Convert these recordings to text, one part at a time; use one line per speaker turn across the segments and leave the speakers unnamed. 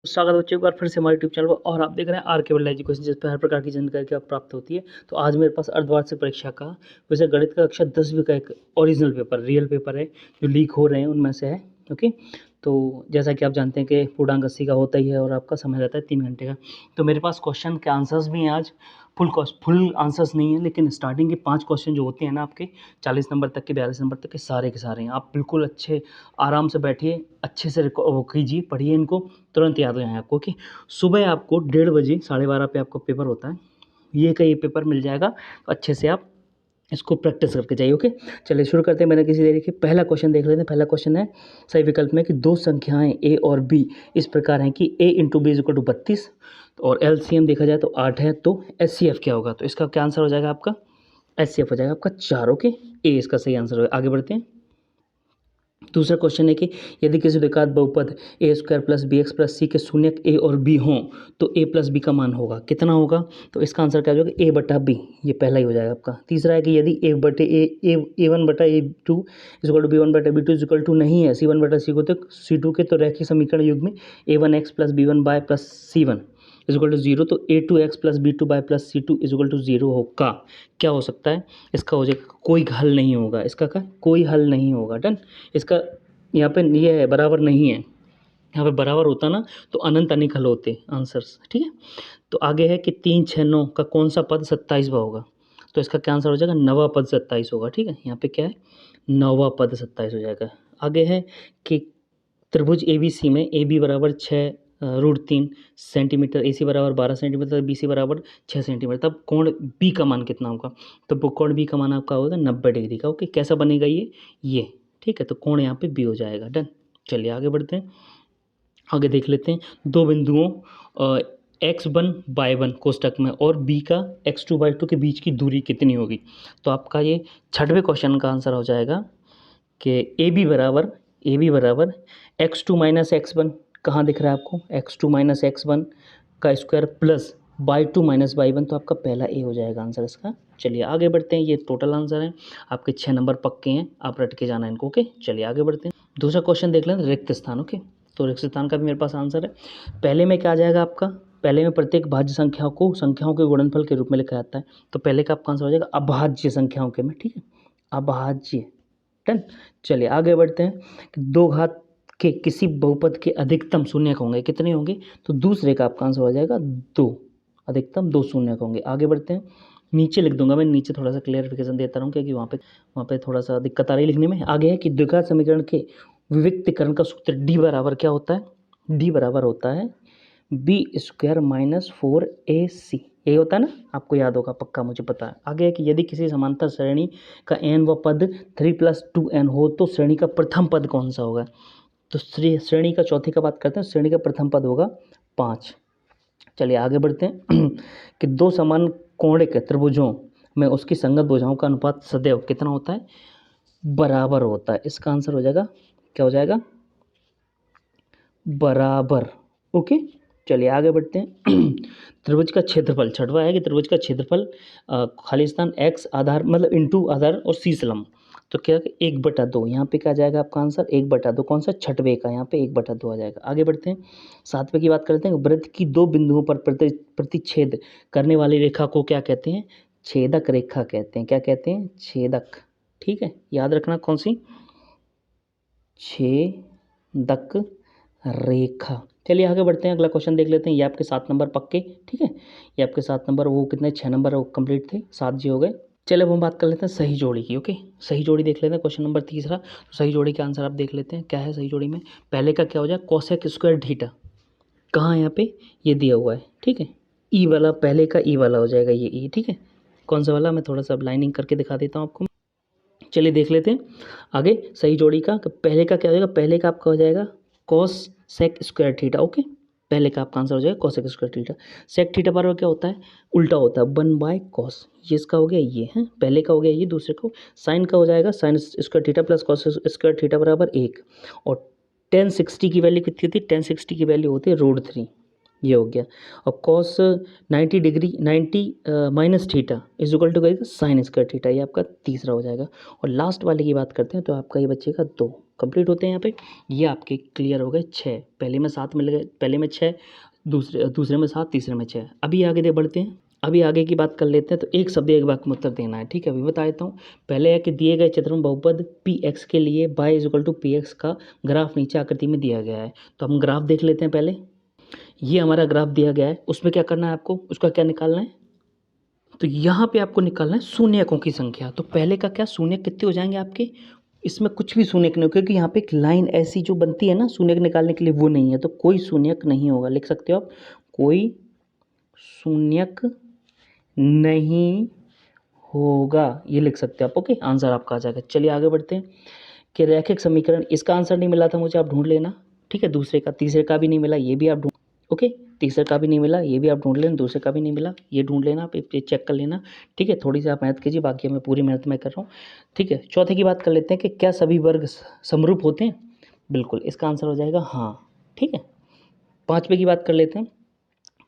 स्वागत है बच्चों, एक बार फिर से हमारे यूट्यूब चैनल पर। और आप देख रहे हैं आर केवल एजुकेशन, जिस पर हर प्रकार की जानकारी आप प्राप्त होती है। तो आज मेरे पास अर्धवार्षिक परीक्षा का वैसे गणित का कक्षा 10वीं का एक ओरिजिनल पेपर, रियल पेपर है जो लीक हो रहे हैं उनमें से है। ओके, तो जैसा कि आप जानते हैं कि पूर्णांक 80 का होता ही है और आपका समय रहता है 3 घंटे का। तो मेरे पास क्वेश्चन के आंसर्स भी हैं आज। फुल आंसर्स नहीं है, लेकिन स्टार्टिंग के 5 क्वेश्चन जो होते हैं ना आपके 40 नंबर तक के 42 नंबर तक के सारे हैं। आप बिल्कुल अच्छे आराम से बैठिए, अच्छे से वो कीजिए, पढ़िए इनको, तुरंत याद हो जाए आपको। ओके, सुबह आपको 1:30 बजे 12:30 पे आपका पेपर होता है। ये पेपर मिल जाएगा, तो अच्छे से आप इसको प्रैक्टिस करके जाइए। ओके, चलिए शुरू करते हैं। मैंने किसी देरी के पहला क्वेश्चन देख लेते हैं। पहला क्वेश्चन है सही विकल्प में कि दो संख्याएं ए और बी इस प्रकार हैं कि a into B is equal to 32 और एलसीएम देखा जाए तो 8 है, तो एचसीएफ क्या होगा? तो इसका क्या आंसर हो जाएगा आपका? एचसीएफ हो जाएगा आपका 4। ओके, ए इसका सही आंसर होगा। आगे बढ़ते हैं। दूसरा क्वेश्चन है कि यदि किसी द्विघात बहुपद a square plus b x plus c के शून्यक ए और बी हों तो ए प्लस बी का मान होगा कितना होगा? तो इसका आंसर क्या हो जाएगा? ए बटा बी, ये पहला ही हो जाएगा आपका। तीसरा है कि यदि ए वन बटा a two equal to b one बटा बी टू इक्वल टू नहीं है सी वन बटा सी को तो सी टू के, तो रैखिक समीकरण युग में a one x plus b one y plus c one equal to zero, तो a two x plus b two y plus c two equal to zero होगा। क्या हो सकता है इसका? हो जाएगा कोई हल नहीं होगा इसका, का कोई हल नहीं होगा। डन। इसका यहाँ पे ये है बराबर नहीं है, यहाँ पे बराबर होता ना तो अनंत अनेक हल होते आंसर्स। ठीक है, तो आगे है कि 3 6 9 का कौन सा पद 27वां होगा? तो इसका क्या आंसर हो जाएगा? 9वां पद 27 होगा। ठीक है, यहाँ पे क्या है? 9वां पद 27 हो जाएगा। आगे है कि त्रिभुज ए बी सी में ए बी बराबर 6√3 सेंटीमीटर, ए सी बराबर 12 सेंटीमीटर, बी सी बराबर 6 सेंटीमीटर, तब कोण बी का मान कितना होगा? तो कोण बी का मान आपका होगा 90 डिग्री का। ओके, कैसा बनेगा ये ठीक है, तो कोण यहाँ पे बी हो जाएगा। डन। चलिए आगे बढ़ते हैं। आगे देख लेते हैं। दो बिंदुओं x1 y1 कोष्टक में और b का x2 y2 के बीच की दूरी कितनी होगी? तो आपका ये 6वें क्वेश्चन का आंसर हो जाएगा कि ए बी बराबर x2 माइनस x1, कहाँ दिख रहा है आपको? x2 माइनस x1 का square plus y2 minus y1, तो आपका पहला ए हो जाएगा आंसर इसका। चलिए आगे बढ़ते हैं। ये टोटल आंसर है आपके 6 नंबर पक्के हैं, आप रट के जाना इनको। ओके, चलिए आगे बढ़ते हैं। दूसरा क्वेश्चन देख लें, रिक्त स्थान। ओके, तो रिक्त स्थान का भी मेरे पास आंसर है। पहले में क्या आ जाएगा आपका? पहले में प्रत्येक भाज्य संख्याओं के गुणनफल के रूप में लिखा जाता है, तो पहले का आपका आंसर हो जाएगा अभाज्य संख्याओं के में। ठीक है, अभाज्य। डन। चलिए आगे बढ़ते हैं कि दो घात के किसी बहुपद के अधिकतम शून्यक होंगे, कितने होंगे? तो दूसरे का आपका आंसर हो जाएगा 2, अधिकतम 2 शून्यक होंगे। आगे बढ़ते हैं। नीचे लिख दूंगा मैं, नीचे थोड़ा सा क्लियरिफिकेशन देता रहूँ क्योंकि वहाँ पे थोड़ा सा दिक्कत आ रही लिखने में। आगे है कि द्विघात समीकरण के विविक्तीकरण का सूत्र डी बराबर क्या होता है? डी बराबर होता है बी स्क्वायर माइनस 4ac, यही होता है ना, आपको याद होगा पक्का, मुझे पता है। आगे है कि यदि किसी समांतर श्रेणी का n व पद 3+2n हो तो श्रेणी का प्रथम पद कौन सा होगा? तो श्रेणी का चौथी का बात करते हैं, श्रेणी का प्रथम पद होगा 5। चलिए आगे बढ़ते हैं कि दो समान कोणिक त्रिभुजों में उसकी संगत भुजाओं का अनुपात सदैव कितना होता है? बराबर होता है। इसका आंसर हो जाएगा, क्या हो जाएगा? बराबर। ओके, चलिए आगे बढ़ते हैं। त्रिभुज का क्षेत्रफल, 6वां है कि त्रिभुज का क्षेत्रफल खाली स्थान x आधार मतलब इंटू आधार और c सलम, तो क्या 1/2, यहाँ पे क्या जाएगा आपका आंसर? 1/2। कौन सा? 6वें का, यहाँ पे 1/2 आ जाएगा। आगे बढ़ते हैं। 7वें की बात करते हैं। वृत्त की दो बिंदुओं पर प्रतिच्छेद करने वाली रेखा को क्या कहते हैं? छेदक रेखा कहते हैं। क्या कहते हैं? छेदक। ठीक है, याद रखना कौन सी? छेदक रेखा। चलिए आगे बढ़ते हैं, अगला क्वेश्चन देख लेते हैं। ये आपके 7 नंबर पक्के। ठीक है, ये आपके 7 नंबर, वो कितने 6 नंबर वो कंप्लीट थे, 7 जी हो गए। चलिए अब हम बात कर लेते हैं सही जोड़ी की। ओके, सही जोड़ी देख लेते हैं, क्वेश्चन नंबर तीसरा। तो सही जोड़ी का आंसर आप देख लेते हैं क्या है सही जोड़ी में। पहले का क्या हो जाए? कोसेक स्क्वायर थीटा, कहाँ यहाँ पे? ये दिया हुआ है। ठीक है, ई वाला, पहले का ई वाला हो जाएगा ये ई। ठीक है, कौन सा वाला? मैं थोड़ा सा लाइनिंग करके दिखा देता हूँ आपको। चलिए देख लेते हैं आगे सही जोड़ी का। पहले का क्या हो जाएगा? पहले का आपका हो जाएगा cos sec square theta. Okay, पहले का आपका आंसर हो जाएगा cosec square theta. Sec theta पर क्या होता है? उल्टा होता है, 1/cos। ये इसका हो गया, ये है पहले का हो गया, ये दूसरे को। साइन का हो जाएगा sign square theta plus cos square theta बराबर 1। और 1060 की वैल्यू कितनी होती है? 1060 की वैल्यू होती है √3, ये हो गया। और cos 90 degree 90 minus theta is equal to sine square theta, ये आपका तीसरा हो जाएगा। और लास्ट वाले की बात करते हैं तो आपका ये बचेगा 2। कंप्लीट होते हैं यहाँ पे। ये आपके क्लियर हो गए 6, पहले में 7 मिल गए, पहले में 6, दूसरे में 7, तीसरे में 6। अभी आगे बढ़ते हैं, अभी आगे की बात कर लेते हैं। तो एक शब्द एक वाक्य में उत्तर देना है, ठीक है। अभी बता देता हूँ। पहले है कि दिए गए चित्र में बहुपद पी एक्स के लिए y equal to P X का ग्राफ नीचे आकृति में दिया गया है। तो हम ग्राफ देख लेते हैं पहले। ये हमारा ग्राफ दिया गया है, उसमें क्या करना है आपको, उसका क्या निकालना है। तो यहाँ पे आपको निकालना है शून्यकों की संख्या। तो पहले का क्या, शून्य कितने हो जाएंगे आपके, इसमें कुछ भी शून्यक नहीं हो, क्योंकि यहाँ पे एक लाइन ऐसी जो बनती है ना शून्यक निकालने के लिए, वो नहीं है। तो कोई शून्यक नहीं होगा, लिख सकते हो आप, कोई शून्यक नहीं होगा, ये लिख सकते हो आप। ओके, आंसर आपका आ जाएगा। चलिए आगे बढ़ते हैं कि रैखिक समीकरण, इसका आंसर नहीं मिला था मुझे, आप ढूंढ लेना, ठीक है। दूसरे का, तीसरे का भी नहीं मिला, ये भी आप ढूंढ, ओके, तीसरे का भी नहीं मिला, ये भी आप ढूंढ लेना, दूसरे का भी नहीं मिला, ये ढूंढ लेना, आप ये चेक कर लेना, ठीक है। थोड़ी सी आप मेहनत कीजिए, बाकी मैं पूरी मेहनत मैं कर रहा हूँ, ठीक है। चौथे की बात कर लेते हैं कि क्या सभी वर्ग समरूप होते हैं। बिल्कुल, इसका आंसर हो जाएगा हाँ, ठीक है। पाँचवें की बात कर लेते हैं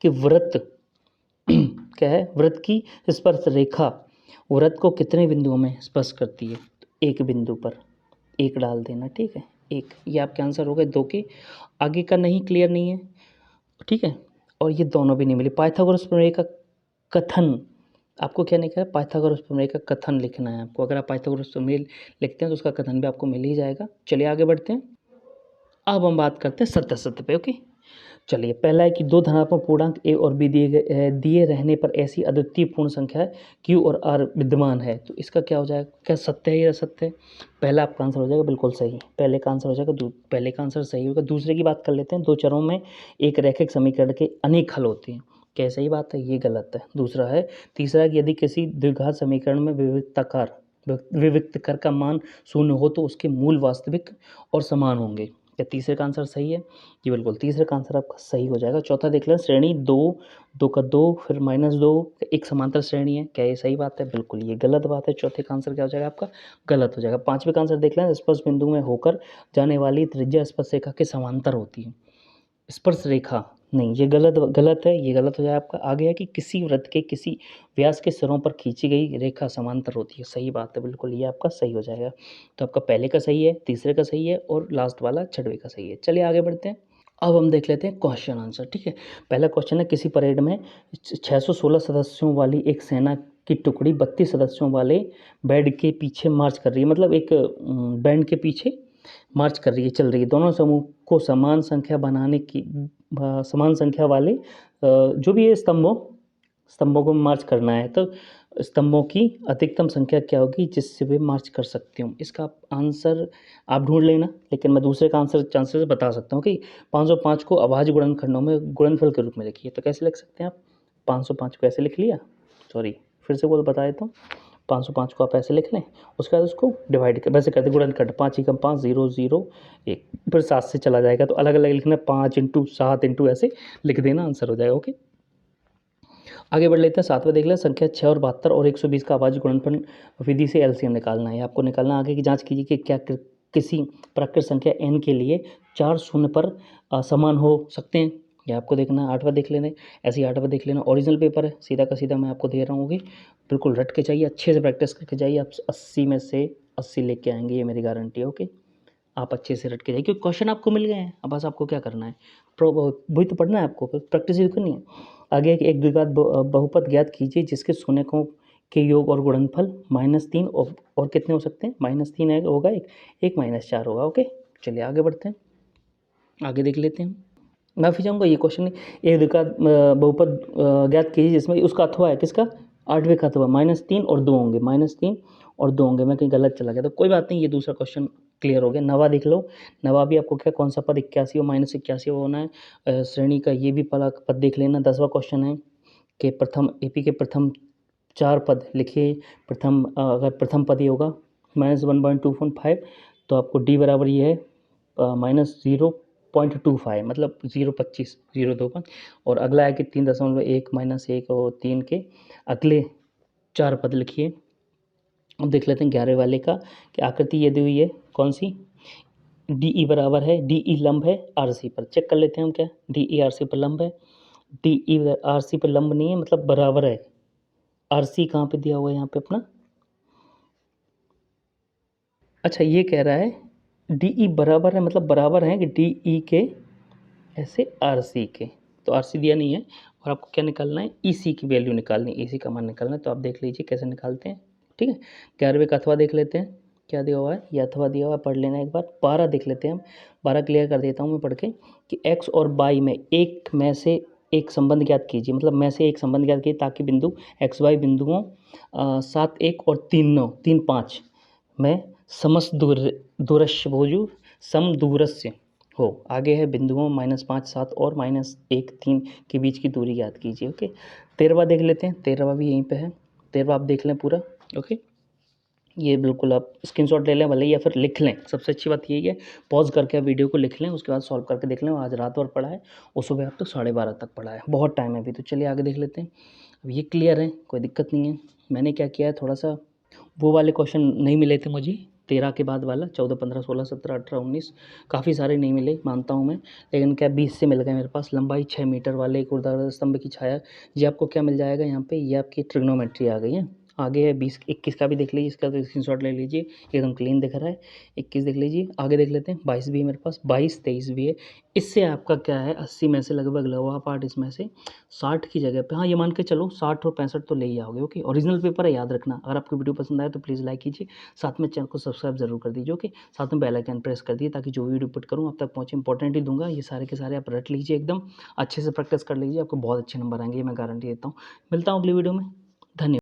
कि व्रत क्या है, व्रत की स्पर्श रेखा व्रत को कितने बिंदुओं में स्पर्श करती है। तो एक बिंदु पर एक डाल देना, ठीक है, एक। ये आपके आंसर हो गए 2 के। आगे का नहीं, क्लियर नहीं है, ठीक है। और ये दोनों भी नहीं मिले। पाइथागोरस प्रमेय का कथन, आपको क्या लिखा है, पाइथागोरस प्रमेय का कथन लिखना है आपको। अगर आप पाइथागोरस प्रमेय लिखते हैं तो उसका कथन भी आपको मिल ही जाएगा। चलिए आगे बढ़ते हैं। अब हम बात करते हैं सत्य सत्य पे, ओके। चलिए, पहला है कि दो धनात्मक पूर्णांक ए और बी दिए रहने पर ऐसी अद्वितीय पूर्ण संख्या क्यू और आर विद्यमान है। तो इसका क्या हो जाएगा, क्या सत्य है या असत्य है। पहला आपका आंसर हो जाएगा बिल्कुल सही, पहले का आंसर हो जाएगा, पहले का आंसर सही होगा। दूसरे की बात कर लेते हैं, दो चरों में एक रैखिक समीकरण के अनेक हल होते हैं। क्या सही बात है, ये गलत है। दूसरा है, तीसरा है कि यदि किसी द्विघात समीकरण में विविक्तकर का मान शून्य हो तो उसके मूल वास्तविक और समान होंगे। क्या तीसरे का आंसर सही है, जी बिल्कुल, तीसरे का आंसर आपका सही हो जाएगा। चौथा देख लें, श्रेणी 2, 2 का 2 फिर -2 एक समांतर श्रेणी है। क्या ये सही बात है, बिल्कुल ये गलत बात है। चौथे का आंसर क्या हो जाएगा आपका, गलत हो जाएगा। पांचवें का आंसर देख लें, स्पर्श बिंदु में होकर जाने वाली त्रिज्या स्पर्श रेखा के समांतर होती है। स्पर्श रेखा नहीं, ये गलत है, ये गलत हो जाएगा आपका। आगे है कि किसी वृत्त के किसी व्यास के सिरों पर खींची गई रेखा समांतर होती है। सही बात है, बिल्कुल ये आपका सही हो जाएगा। तो आपका पहले का सही है, तीसरे का सही है और लास्ट वाला छठवें का सही है। चलिए आगे बढ़ते हैं। अब हम देख लेते हैं क्वेश्चन आंसर, ठीक है। पहला क्वेश्चन है, किसी परेड में 616 सदस्यों वाली एक सेना की टुकड़ी 32 सदस्यों वाले बैंड के पीछे मार्च कर रही है। मतलब एक बैंड के पीछे मार्च कर रही है, चल रही है। दोनों समूह को समान संख्या बनाने की समान संख्या वाले जो भी ये स्तंभों को मार्च करना है। तो स्तंभों की अधिकतम संख्या क्या होगी जिससे वे मार्च कर सकते हो। इसका आंसर आप ढूंढ लेना, लेकिन मैं दूसरे का आंसर चांसेस बता सकता हूँ कि 505 को अभाज्य गुणनखंडों में गुणनफल के रूप में लिखिए। तो कैसे लिख सकते हैं आप, 505 को ऐसे लिख लिया, सॉरी फिर से वो बता देता हूँ। 505 को आप ऐसे लिख लें, उसके बाद उसको डिवाइड कर वैसे करते गुणनखंड 5 एकम 5 0 0 1 फिर 7 से चला जाएगा। तो अलग अलग लिखना, 5 × 7 × ऐसे लिख देना, आंसर हो जाएगा। ओके, आगे बढ़ लेते हैं। सातवें देख लें, संख्या 6 और 72 और 120 का अभाज्य गुणनफल विधि से एलसीएम निकालना है। आपको निकालना, आगे की जांच कीजिए कि क्या किसी प्राकृत संख्या n के लिए 4 शून्य पर समान हो सकते हैं। यह आपको देखना है। आठवां देख लेना, ऐसे ही आठवां देख लेना, ओरिजिनल पेपर है, सीधा का सीधा मैं आपको दे रहा हूँ। बिल्कुल रट के चाहिए, अच्छे से प्रैक्टिस करके जाइए, आप 80 में से 80 लेके आएंगे, ये मेरी गारंटी है। ओके, आप अच्छे से रट के जाइए, क्योंकि क्वेश्चन आपको मिल गए हैं। अब बस आपको क्या करना है, वही तो पढ़ना है आपको, प्रैक्टिस ही करनी है। आगे एक द्विघात बहुपद ज्ञात कीजिए जिसके शून्यकों के योग और गुणनफल -3 और कितने हो सकते हैं, -3 है होगा, एक -4 होगा। ओके, चलिए आगे बढ़ते हैं, आगे देख लेते हैं। माफ़ी चाहूँगा, ये क्वेश्चन एक द्विघात बहुपद ज्ञात कीजिए जिसमें उसका अथवा है, किसका, 8वें का अथवा, -3 और 2 होंगे, -3 और 2 होंगे। मैं कहीं गलत चला गया तो कोई बात नहीं, ये दूसरा क्वेश्चन क्लियर हो गया। नवा देख लो, नवा भी आपको क्या, कौन सा पद 81 और -81 होना है। श्रेणी का ये भी पद देख लेना। 10वां क्वेश्चन है कि प्रथम एपी के प्रथम 4 पद लिखिए। अगर प्रथम पद ये होगा -1.215, तो आपको डी बराबर ये है -0.25, मतलब 0.25 0.25। और अगला है कि 3.1 -1 और 3 के अगले 4 पद लिखिए। अब देख लेते हैं 11वें वाले का कि आकृति ये दी हुई है कौन सी, डी ई बराबर है, डी ई लंब है आर सी पर। चेक कर लेते हैं हम, क्या डी ई आर सी पर लंब है, डी ई आर सी पर लंब नहीं है, मतलब बराबर है। आर सी कहाँ पे दिया हुआ है यहाँ पे अपना, अच्छा ये कह रहा है डी ई बराबर है, मतलब बराबर है कि डी ई के ऐसे आर सी के, तो आर सी दिया नहीं है और आपको क्या निकालना है, ई सी की वैल्यू निकालनी है, ई सी का मान निकालना है। तो आप देख लीजिए कैसे निकालते हैं, ठीक है। 11वें का अथवा देख लेते हैं, क्या दिया हुआ है, ये अथवा दिया हुआ है, पढ़ लेना एक बार। 12 देख लेते हैं हम, 12 क्लियर कर देता हूँ मैं पढ़ के कि एक्स और वाई में एक में से एक संबंध ज्ञात कीजिए, मतलब में से एक संबंध ज्ञात कीजिए ताकि बिंदु एक्स वाई बिंदुओं 7 1 और 3 9 3 5 में समस्त दूरस्य भुजु समदूरस्य हो। आगे है बिंदुओं -5 7 और -1 3 के बीच की दूरी याद कीजिए। ओके, 13वां देख लेते हैं, 13वां भी यहीं पे है, 13वां आप देख लें पूरा। ओके, ये बिल्कुल आप स्क्रीनशॉट ले लें भले या फिर लिख लें, सबसे अच्छी बात यही है पॉज करके आप वीडियो को लिख लें, उसके बाद सॉल्व करके देख लें। आज रात भर पढ़ा है और सुबह आप तो 12:30 तक पढ़ा है, बहुत टाइम है अभी। तो चलिए आगे देख लेते हैं। अब ये क्लियर है, कोई दिक्कत नहीं है। मैंने क्या किया है, थोड़ा सा वो वाले क्वेश्चन नहीं मिले थे मुझे 13 के बाद वाला, 14 15 16 17 18 19 काफ़ी सारे नहीं मिले मानता हूँ मैं, लेकिन क्या 20 से मिल गए मेरे पास। लंबाई 6 मीटर वाले एक ऊर्ध्वाधर स्तंभ की छाया, ये आपको क्या मिल जाएगा यहाँ पे, ये आपकी ट्रिग्नोमेट्री आ गई है। आगे है 20 21 का भी देख लीजिए, इसका तो स्क्रीनशॉट ले लीजिए, एकदम क्लीन दिख रहा है। 21 देख लीजिए, आगे देख लेते हैं। 22 भी है मेरे पास, 22 23 भी है। इससे आपका क्या है, 80 में से लगभग लगा पार्ट इसमें से 60 की जगह पे, हाँ ये मान के चलो 60 और 65 तो ले ही आओगे। ओके, ओरिजिनल पेपर है, याद रखना। अगर आपको वीडियो पसंद आए तो प्लीज़ लाइक कीजिए, साथ में चैनल को सब्सक्राइब जरूर कर दीजिए। ओके, साथ में बेल आइकन प्रेस कर दीजिए ताकि जो भी वीडियो पुट करूँ आप तक पहुँचे। इंपॉर्टेंट ही दूंगा, ये सारे के सारे आप रट लीजिए, एकदम अच्छे से प्रैक्टिस कर लीजिए, आपको बहुत अच्छे नंबर आएंगे, ये मैं गारंटी देता हूँ। मिलता हूँ अगली वीडियो में, धन्यवाद।